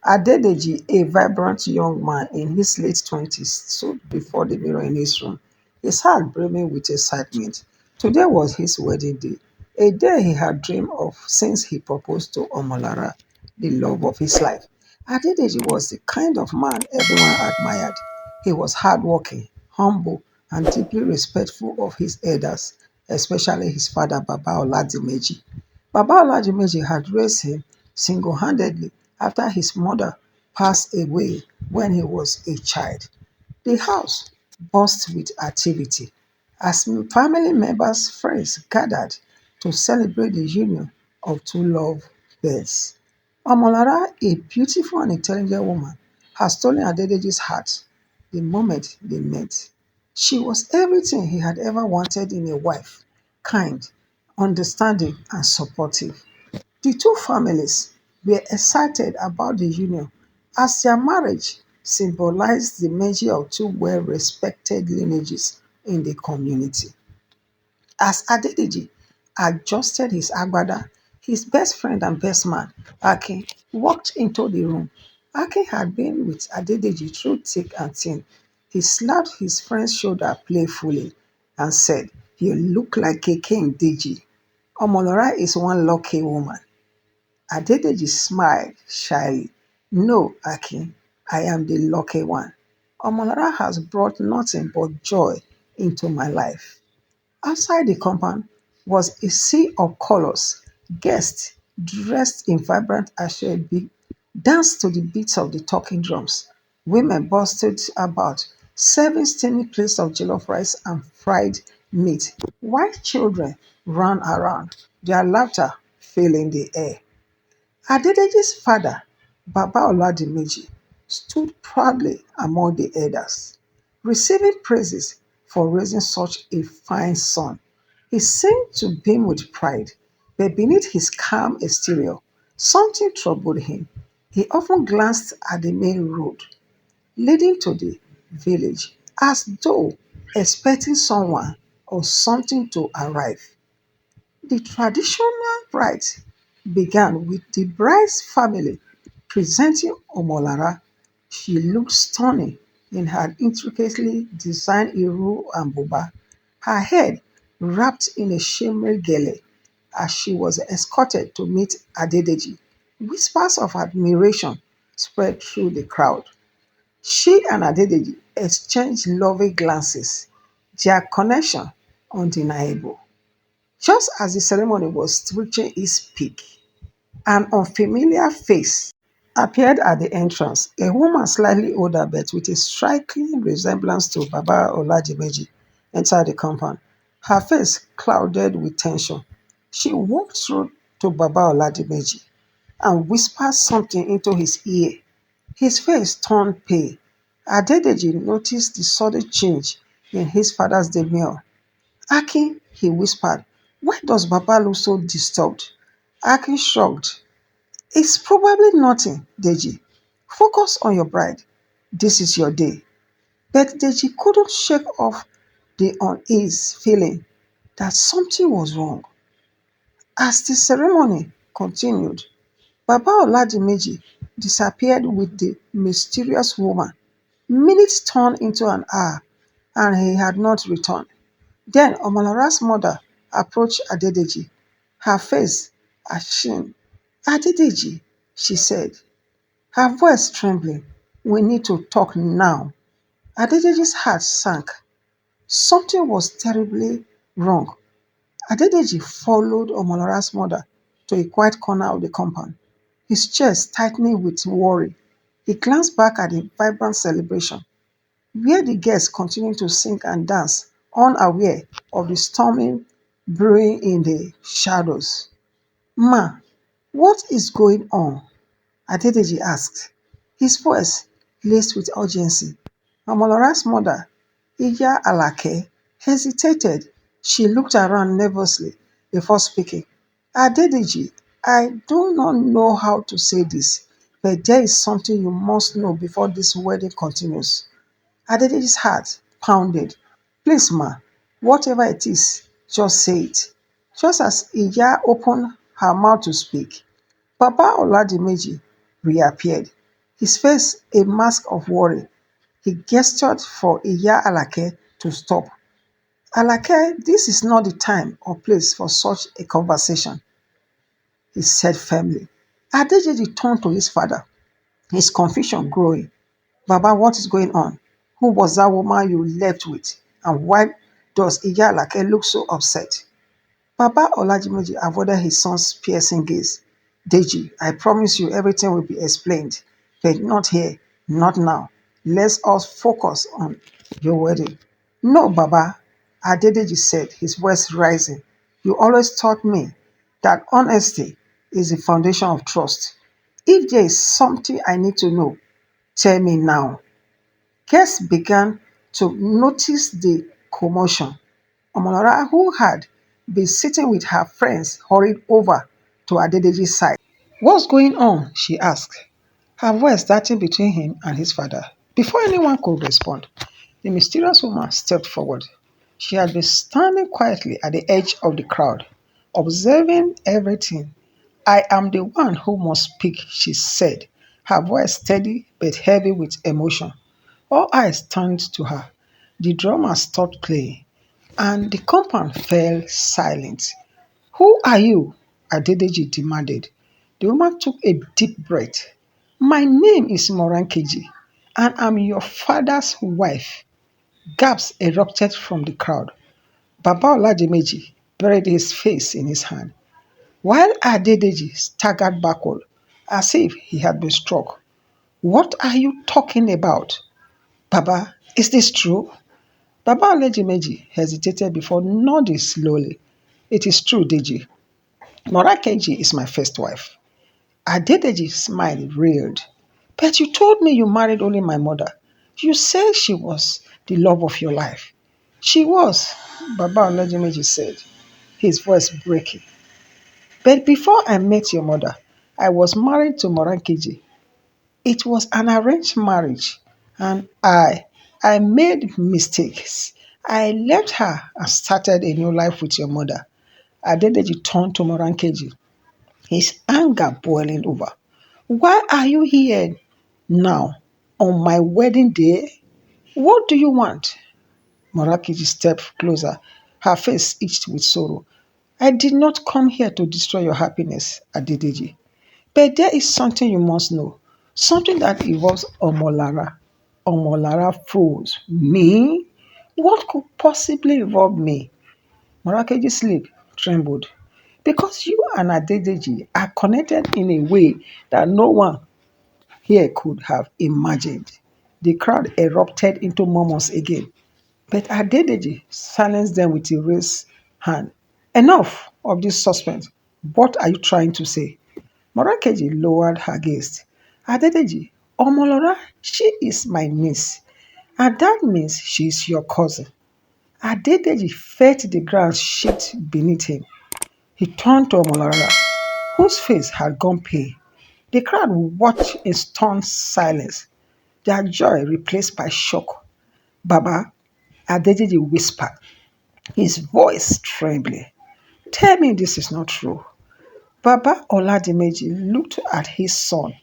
Adedeji, a vibrant young man in his late 20s, stood before the mirror in his room, his heart brimming with excitement. Today was his wedding day, a day he had dreamed of since he proposed to Omolara, the love of his life. Adedeji was the kind of man everyone admired. He was hardworking, humble, and deeply respectful of his elders, especially his father, Baba Oladimeji. Baba Olajumoji had raised him single-handedly after his mother passed away when he was a child. The house buzzed with activity as family members, friends gathered to celebrate the union of two love birds. Omolara, a beautiful and intelligent woman, had stolen Adedeji's heart the moment they met. She was everything he had ever wanted in a wife: kind, understanding, and supportive. The two families were excited about the union as their marriage symbolized the merging of two well-respected lineages in the community. As Adedeji adjusted his agbada, his best friend and best man, Akin, walked into the room. Akin had been with Adedeji through thick and thin. He slapped his friend's shoulder playfully and said, "You look like a king, Deji. Omolora is one lucky woman." Adedeji smiled shyly. "No, Akin, I am the lucky one. Omolara has brought nothing but joy into my life." Outside the compound was a sea of colors. Guests, dressed in vibrant asoebi, danced to the beats of the talking drums. Women bustled about, serving steaming plates of jollof rice and fried meat, while children ran around, their laughter filling the air. Adedeji's father, Baba Oladimeji, stood proudly among the elders, receiving praises for raising such a fine son. He seemed to beam with pride, but beneath his calm exterior, something troubled him. He often glanced at the main road leading to the village as though expecting someone or something to arrive. The traditional rite began with the bride's family presenting Omolara. She looked stunning in her intricately designed iru and buba, her head wrapped in a shimmery gele. As she was escorted to meet Adedeji, whispers of admiration spread through the crowd. She and Adedeji exchanged loving glances, their connection undeniable. Just as the ceremony was reaching its peak, an unfamiliar face appeared at the entrance, a woman slightly older but with a striking resemblance to Baba Olajimeji entered the compound, her face clouded with tension. She walked through to Baba Oladimeji and whispered something into his ear. His face turned pale. Adedeji noticed the sudden change in his father's demeanor. "Akin," he whispered, "why does Baba look so disturbed?" Akin shrugged. "It's probably nothing, Deji. Focus on your bride. This is your day." But Deji couldn't shake off the unease feeling that something was wrong. As the ceremony continued, Baba Oladimeji disappeared with the mysterious woman. Minutes turned into an hour, and he had not returned. Then Omolara's mother approached Adedeji, her face ashen. "Adedeji," she said, her voice trembling, "we need to talk now." Adedeji's heart sank. Something was terribly wrong. Adedeji followed Omolara's mother to a quiet corner of the compound, his chest tightening with worry. He glanced back at the vibrant celebration, where the guests continued to sing and dance, unaware of the storming brewing in the shadows. "Ma, what is going on?" Adedeji asked, his voice laced with urgency. Omolora's mother, Iya Alake, hesitated. She looked around nervously before speaking. "Adedeji, I do not know how to say this, but there is something you must know before this wedding continues." Adedeji's heart pounded. "Please, ma, whatever it is, just say it." Just as Iya opened her mouth to speak, Baba Oladimeji reappeared. his face a mask of worry. He gestured for Iya Alake to stop. Alake, this is not the time or place for such a conversation, he said firmly. Adejeji turned to his father, his confusion growing. Baba, what is going on? Who was that woman you left with? And why does Iya Alake look so upset? Baba Olajimeji avoided his son's piercing gaze. Deji, I promise you everything will be explained. But not here, not now. Let's us focus on your wedding. No, Baba, Adedeji said, his voice rising. You always taught me that honesty is the foundation of trust. If there is something I need to know, tell me now. Guests began to notice the commotion. Omolara, who had been sitting with her friends, hurried over to Adedeji's side. What's going on? She asked, her voice starting between him and his father. Before anyone could respond, the mysterious woman stepped forward. She had been standing quietly at the edge of the crowd, observing everything. I am the one who must speak, she said, her voice steady but heavy with emotion. All eyes turned to her. The drummer stopped playing, and the compound fell silent. Who are you? Adedeji demanded. The woman took a deep breath. My name is Morankeji, and I'm your father's wife. Gasps erupted from the crowd. Baba Olajimeji buried his face in his hand, while Adedeji staggered backward as if he had been struck. What are you talking about? Baba, is this true? Baba Olajimeji hesitated before nodding slowly. It is true, Deji. Morakeji is my first wife. Adedeji smiled, reeled. But you told me you married only my mother. You said she was the love of your life. She was, Baba Olajimeji said, his voice breaking. But before I met your mother, I was married to Morakeji. It was an arranged marriage, and I made mistakes. I left her and started a new life with your mother. Adedeji turned to Morankeji, his anger boiling over. Why are you here now on my wedding day? What do you want? Morankeji stepped closer, her face itched with sorrow. I did not come here to destroy your happiness, Adedeji. But there is something you must know. Something that involves Omolara. Omolara froze. Me? What could possibly involve me? Morakeji's lip trembled. Because you and Adedeji are connected in a way that no one here could have imagined. The crowd erupted into murmurs again. But Adedeji silenced them with a raised hand. Enough of this suspense. What are you trying to say? Morakeji lowered her gaze. Adedeji, Omolora, she is my niece. And that means she is your cousin. Adedeji felt the ground shift beneath him. He turned to Omolora, whose face had gone pale. The crowd watched in stunned silence, their joy replaced by shock. Baba, Adedeji whispered, his voice trembling. Tell me this is not true. Baba Oladimeji looked at his son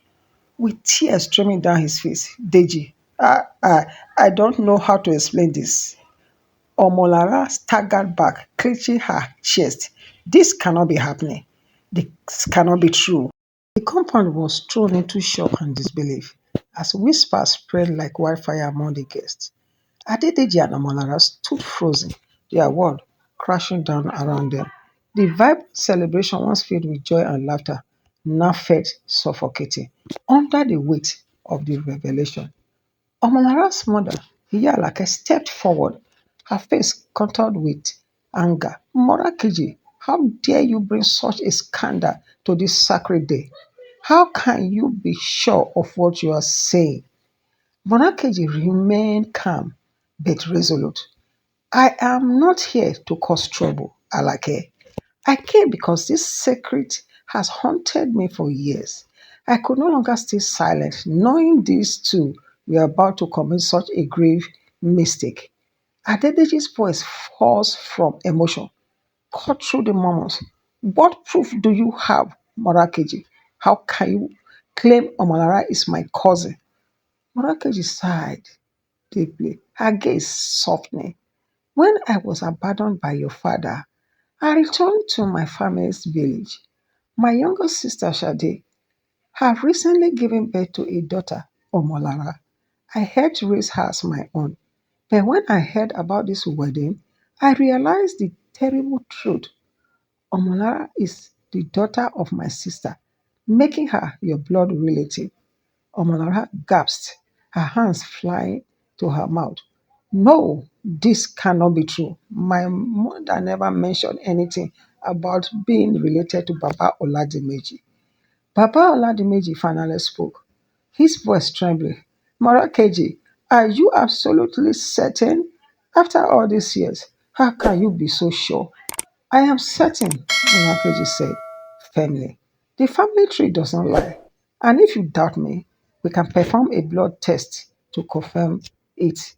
with tears streaming down his face. Deji, I don't know how to explain this. Omolara staggered back, clenching her chest. This cannot be happening. This cannot be true. The compound was thrown into shock and disbelief as whispers spread like wildfire among the guests. Adedeji and Omolara stood frozen, their world crashing down around them. The vibrant celebration, once filled with joy and laughter, now felt suffocating under the weight of the revelation. Omalara's mother, Iyalake, stepped forward, her face contoured with anger. Morakiji, how dare you bring such a scandal to this sacred day? How can you be sure of what you are saying? Morakeji remained calm but resolute. I am not here to cause trouble, Alake. I came because this secret has haunted me for years. I could no longer stay silent, knowing these two were about to commit such a grave mistake. Adedeji's voice falls from emotion, cut through the murmurs. What proof do you have, Morakeji? How can you claim Omolara is my cousin. Morakeji sighed deeply, her gaze softening. When I was abandoned by your father, I returned to my family's village. My younger sister Shade have recently given birth to a daughter, Omolara. I had to raise her as my own. But when I heard about this wedding, I realized the terrible truth. Omolara is the daughter of my sister, making her your blood relative. Omolara gasped, her hands flying to her mouth. No, this cannot be true. My mother never mentioned anything about being related to Baba Oladimeji. Baba Oladimeji finally spoke, his voice trembling. Morakeji, are you absolutely certain? After all these years, how can you be so sure? I am certain, Morakeji said firmly. The family tree doesn't lie. And if you doubt me, we can perform a blood test to confirm it.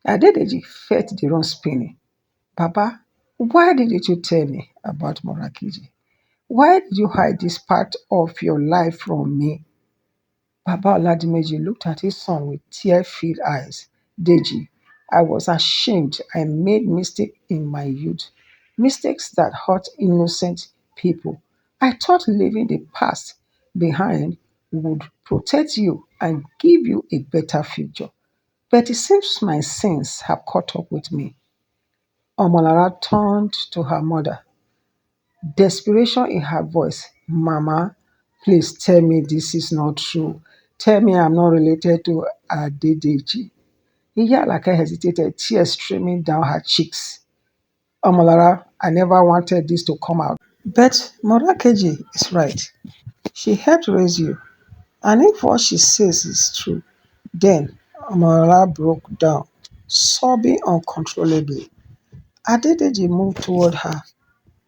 Adedeji felt the room spinning. Baba, why didn't you tell me about Morakeji? Why did you hide this part of your life from me? Baba Oladimeji looked at his son with tear-filled eyes. Deji, I was ashamed I made mistakes in my youth, mistakes that hurt innocent people. I thought leaving the past behind would protect you and give you a better future. But it seems my sins have caught up with me. Omolara turned to her mother, desperation in her voice. Mama, please tell me this is not true. Tell me I'm not related to Adedeji. Iyalake hesitated, tears streaming down her cheeks. Omolara, I never wanted this to come out. But Morakeji is right. She helped raise you. And if what she says is true, then Omolara broke down, sobbing uncontrollably. Adedeji moved toward her,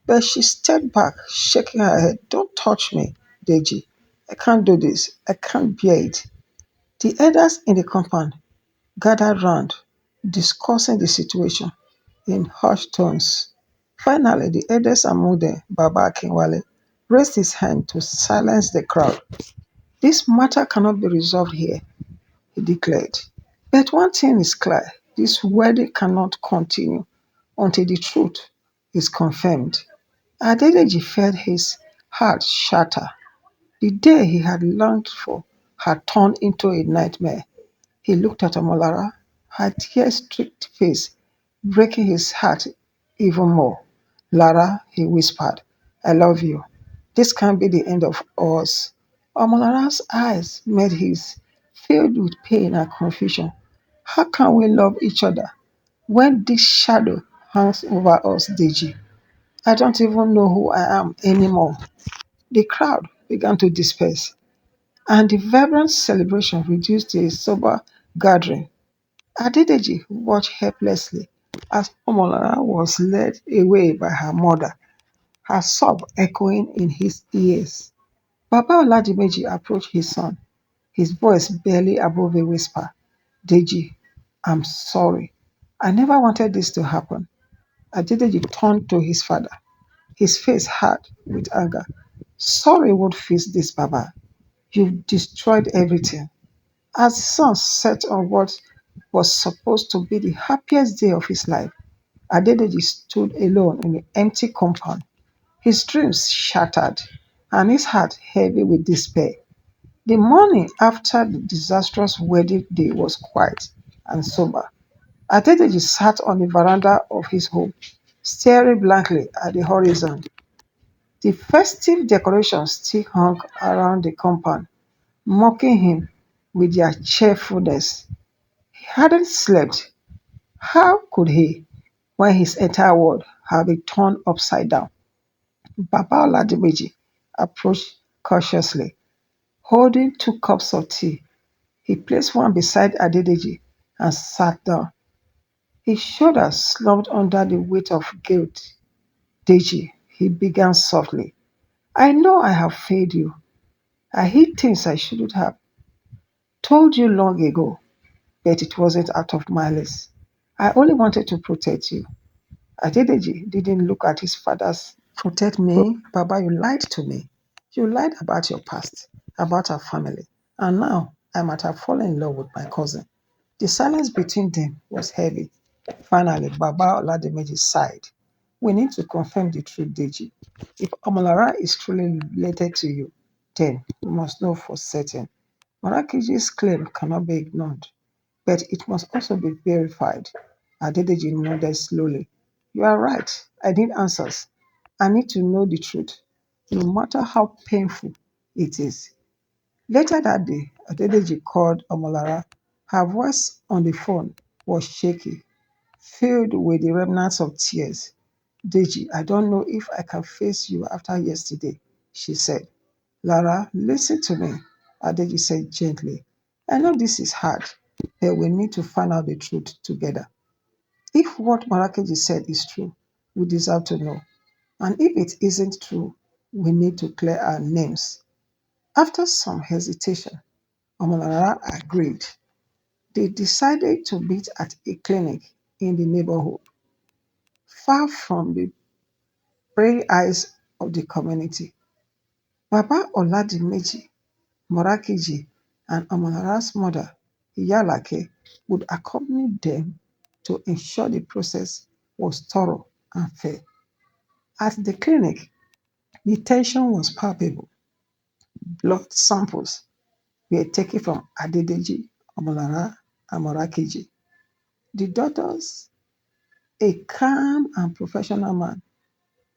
but she stepped back, shaking her head. Don't touch me, Deji. I can't do this. I can't bear it. The elders in the compound gathered round, discussing the situation in hushed tones. Finally, the eldest among them, Baba Akinwale, raised his hand to silence the crowd. This matter cannot be resolved here, he declared. But one thing is clear, this wedding cannot continue until the truth is confirmed. Adedeji felt his heart shatter. The day he had longed for had turned into a nightmare. He looked at Omolara, her tear-streaked face breaking his heart even more. Lara, he whispered, I love you. This can't be the end of us. Omolara's eyes met his, filled with pain and confusion. How can we love each other when this shadow hangs over us, Deji? I don't even know who I am anymore. The crowd began to disperse, and the vibrant celebration reduced to a sober gathering. Adedeji watched helplessly as Omolara was led away by her mother, her sob echoing in his ears. Baba Oladimeji approached his son, his voice barely above a whisper. Deji, I'm sorry. I never wanted this to happen. Adedeji turned to his father, his face hard with anger. Sorry won't fix this, Baba. You've destroyed everything. As the sun set on what was supposed to be the happiest day of his life, Adedeji stood alone in the empty compound, his dreams shattered and his heart heavy with despair. The morning after the disastrous wedding day was quiet and sober. Adedeji sat on the veranda of his home, staring blankly at the horizon. The festive decorations still hung around the compound, mocking him with their cheerfulness. He hadn't slept. How could he, when his entire world had been turned upside down? Baba Oladimeji approached cautiously, holding two cups of tea. He placed one beside Adedeji and sat down. His shoulders slumped under the weight of guilt. Deji, he began softly. I know I have failed you. I hid things I shouldn't have told you long ago, but it wasn't out of malice. I only wanted to protect you. Adedeji didn't look at his father's. Protect me? Baba, you lied to me. You lied about your past. about her family, and now I might have fallen in love with my cousin. The silence between them was heavy. Finally, Baba Oladimeji sighed. We need to confirm the truth, Deji. If Omolara is truly related to you, then we must know for certain. Marakiji's claim cannot be ignored, but it must also be verified. Adedeji nodded slowly. You are right. I need answers. I need to know the truth, no matter how painful it is. Later that day, Adedeji called Omolara. Her voice on the phone was shaky, filled with the remnants of tears. Deji, I don't know if I can face you after yesterday, she said. Lara, listen to me, Adeji said gently. I know this is hard, but we need to find out the truth together. If what Marakeji said is true, we deserve to know. And if it isn't true, we need to clear our names. After some hesitation, Omolara agreed. They decided to meet at a clinic in the neighborhood, far from the prying eyes of the community. Baba Oladimeji, Morakiji, and Omonara's mother, Iyalake, would accompany them to ensure the process was thorough and fair. At the clinic, the tension was palpable. Blood samples were taken from Adedeji, Omolara, and Morakiji. The doctors, a calm and professional man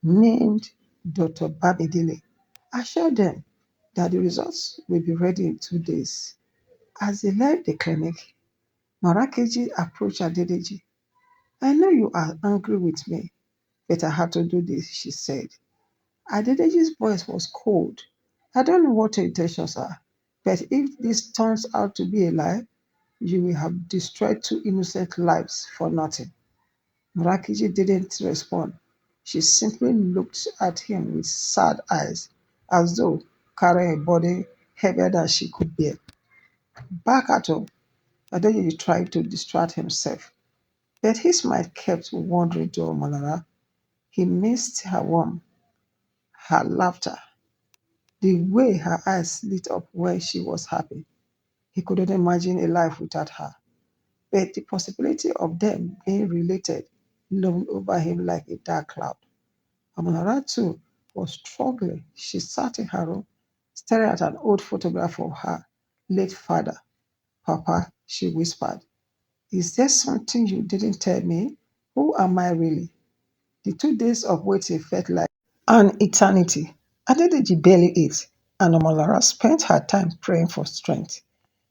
named Dr. Babidile, assured them that the results will be ready in 2 days. As they left the clinic, Morakeji approached Adedeji. I know you are angry with me, but I had to do this, she said. Adedeji's voice was cold. I don't know what your intentions are, but if this turns out to be a lie, you will have destroyed two innocent lives for nothing. Murakiji didn't respond. She simply looked at him with sad eyes, as though carrying a body heavier than she could bear. Back at home, Adeyi tried to distract himself, but his mind kept wandering to Omolara. He missed her warmth, her laughter, the way her eyes lit up when she was happy. He couldn't imagine a life without her, but the possibility of them being related loomed over him like a dark cloud. Amonara too was struggling. She sat in her room, staring at an old photograph of her late father. Papa, she whispered, is there something you didn't tell me? Who am I really? The 2 days of waiting felt like an eternity. Adedeji barely ate, and Omolara spent her time praying for strength.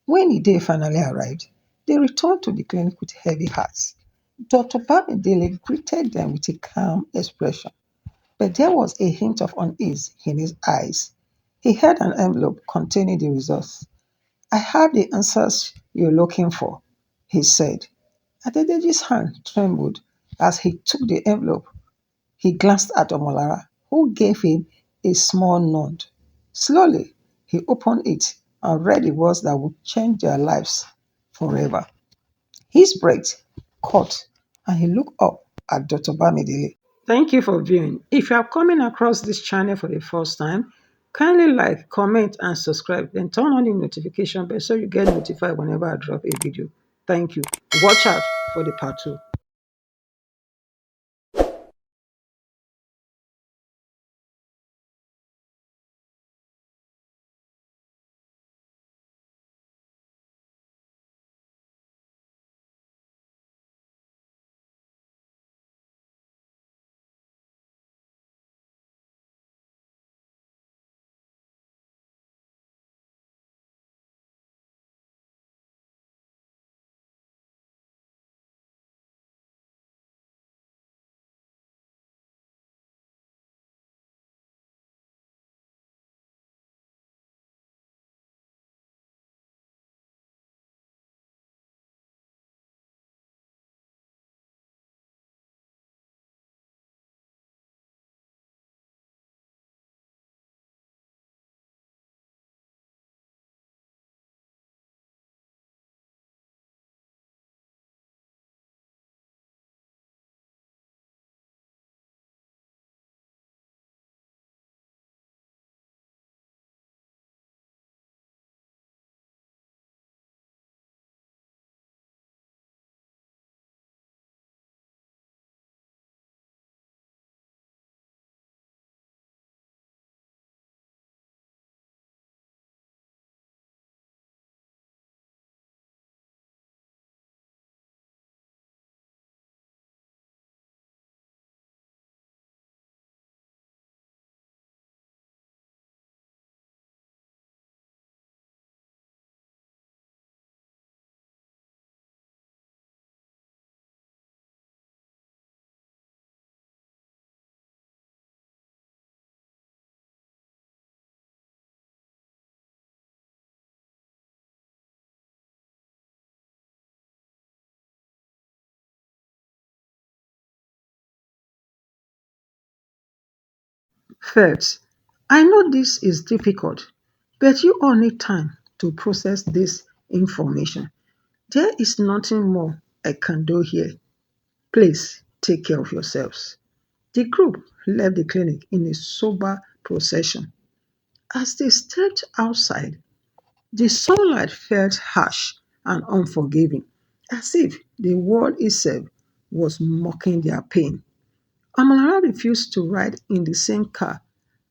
When the day finally arrived, they returned to the clinic with heavy hearts. Dr. Bamidele greeted them with a calm expression, but there was a hint of unease in his eyes. He held an envelope containing the results. I have the answers you're looking for, he said. Adedeji's hand trembled as he took the envelope. He glanced at Omolara, who gave him a small nod. Slowly, he opened it and read the words that would change their lives forever. His breath caught, and he looked up at Dr. Bamidele. Thank you for viewing. If you are coming across this channel for the first time, kindly like, comment, and subscribe. Then turn on the notification bell so you get notified whenever I drop a video. Thank you. Watch out for the part 2. First, I know this is difficult, but you all need time to process this information. There is nothing more I can do here. Please take care of yourselves. The group left the clinic in a sober procession. As they stepped outside, the sunlight felt harsh and unforgiving, as if the world itself was mocking their pain. Amalara refused to ride in the same car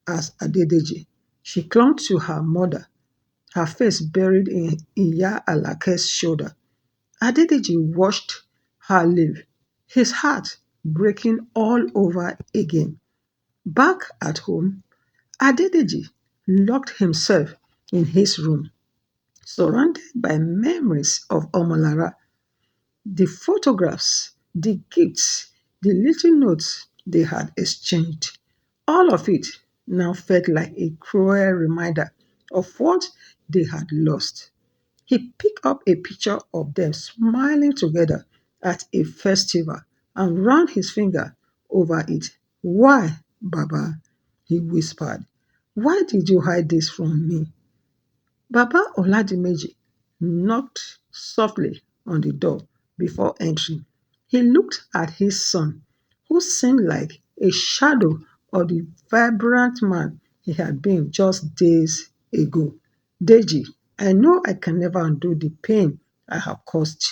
as Adedeji. She clung to her mother, her face buried in Iya Alake's shoulder. Adedeji watched her leave, his heart breaking all over again. Back at home, Adedeji locked himself in his room, surrounded by memories of Omolara, the photographs, the gifts, the little notes they had exchanged. All of it now felt like a cruel reminder of what they had lost. He picked up a picture of them smiling together at a festival and ran his finger over it. Why, Baba? He whispered. Why did you hide this from me? Baba Oladimeji knocked softly on the door before entering. He looked at his son, who seemed like a shadow of the vibrant man he had been just days ago. Deji, I know I can never undo the pain I have caused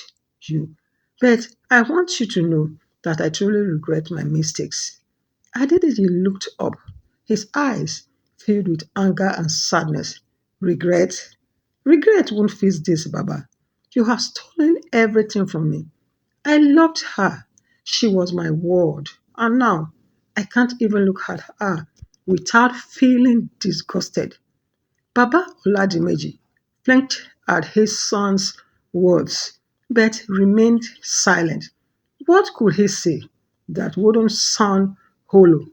you, but I want you to know that I truly regret my mistakes. Adedeji looked up, his eyes filled with anger and sadness. Regret? Regret won't fix this, Baba. You have stolen everything from me. I loved her. She was my world. And now I can't even look at her without feeling disgusted. Baba Oladimeji blinked at his son's words, but remained silent. What could he say that wouldn't sound hollow?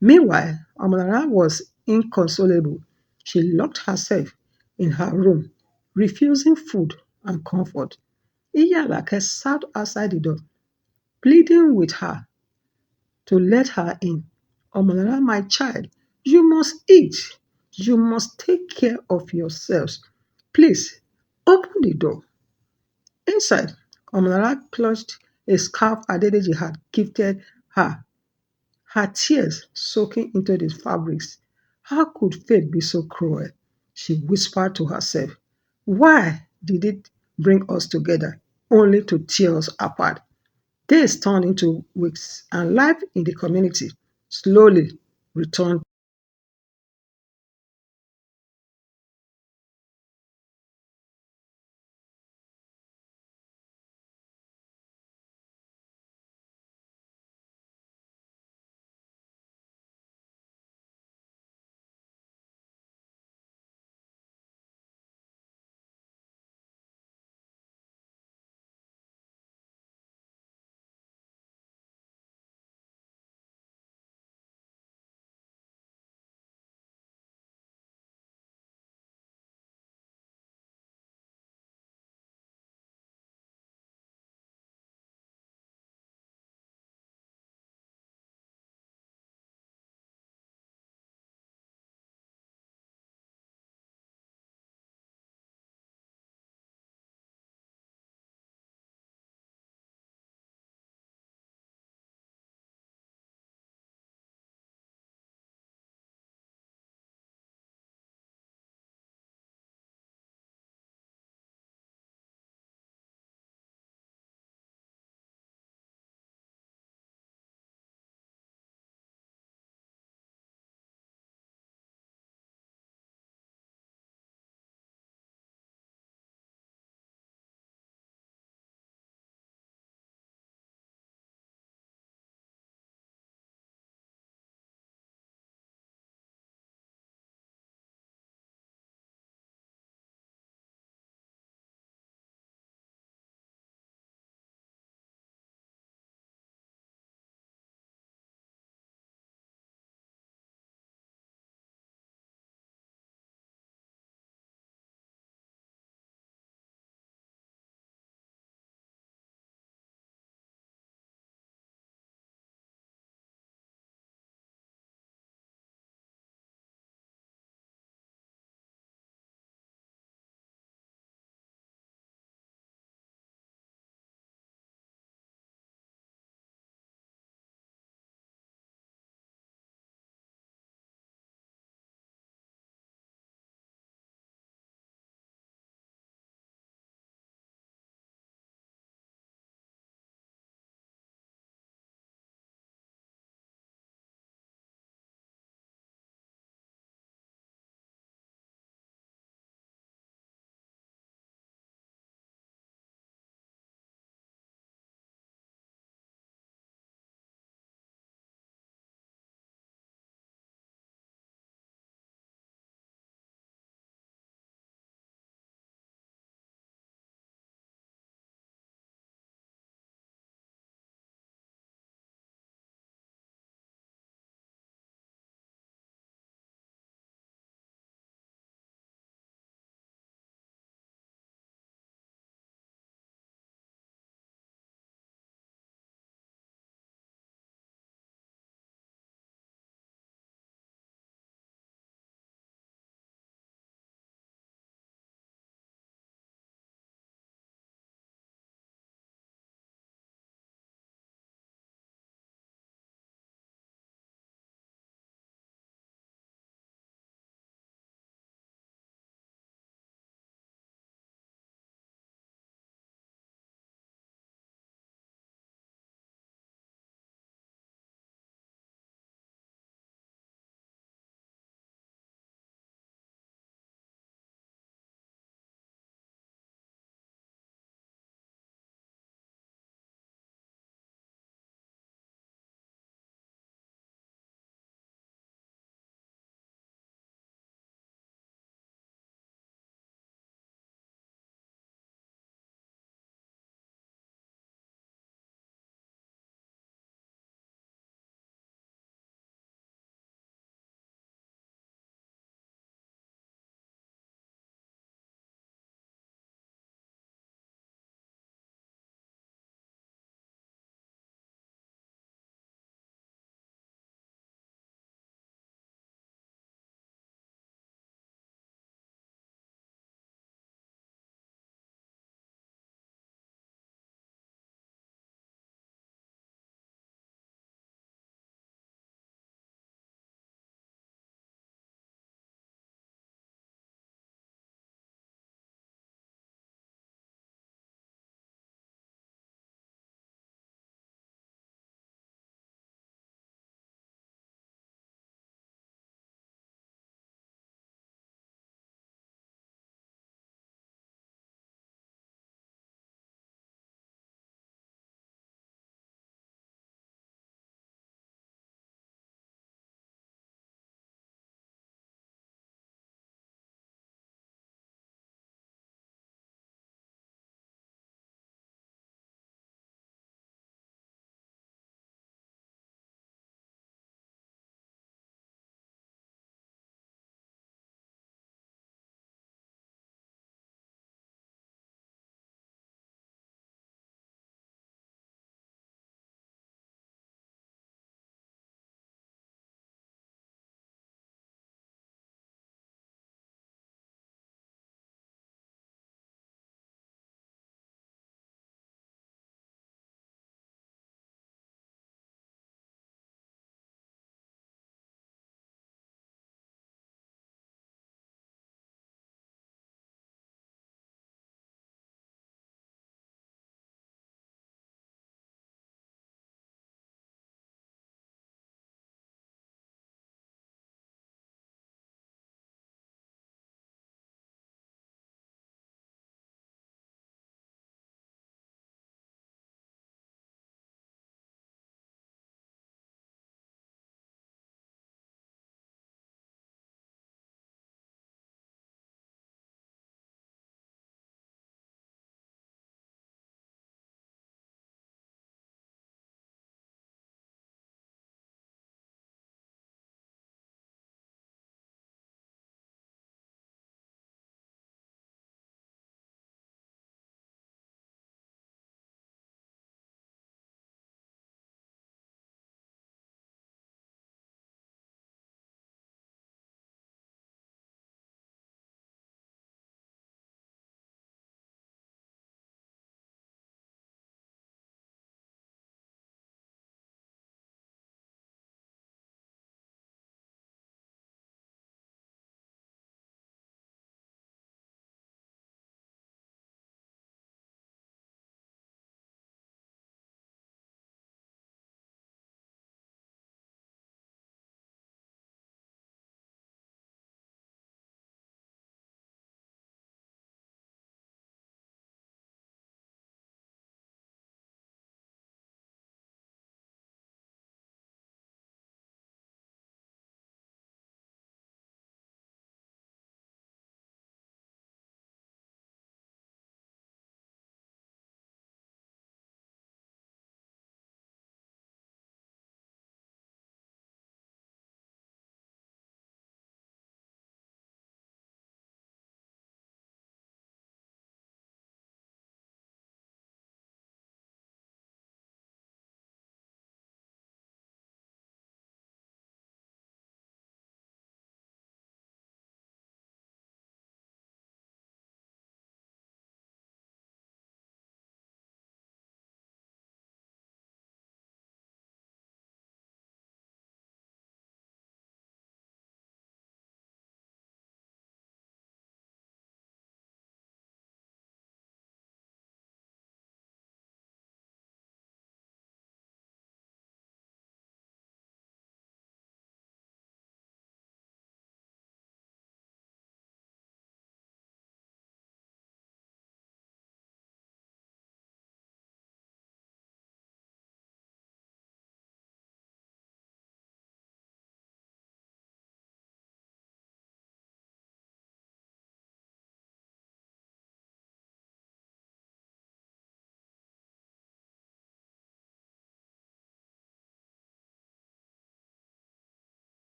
Meanwhile, Omolara was inconsolable. She locked herself in her room, refusing food and comfort. Iyalake sat outside the door, pleading with her to let her in. Omolara, my child, you must eat. You must take care of yourselves. Please, open the door. Inside, Omolara clutched a scarf Adedeji had gifted her, her tears soaking into the fabrics. How could fate be so cruel? She whispered to herself. Why did it bring us together only to tear us apart? Days turned into weeks, and life in the community slowly returned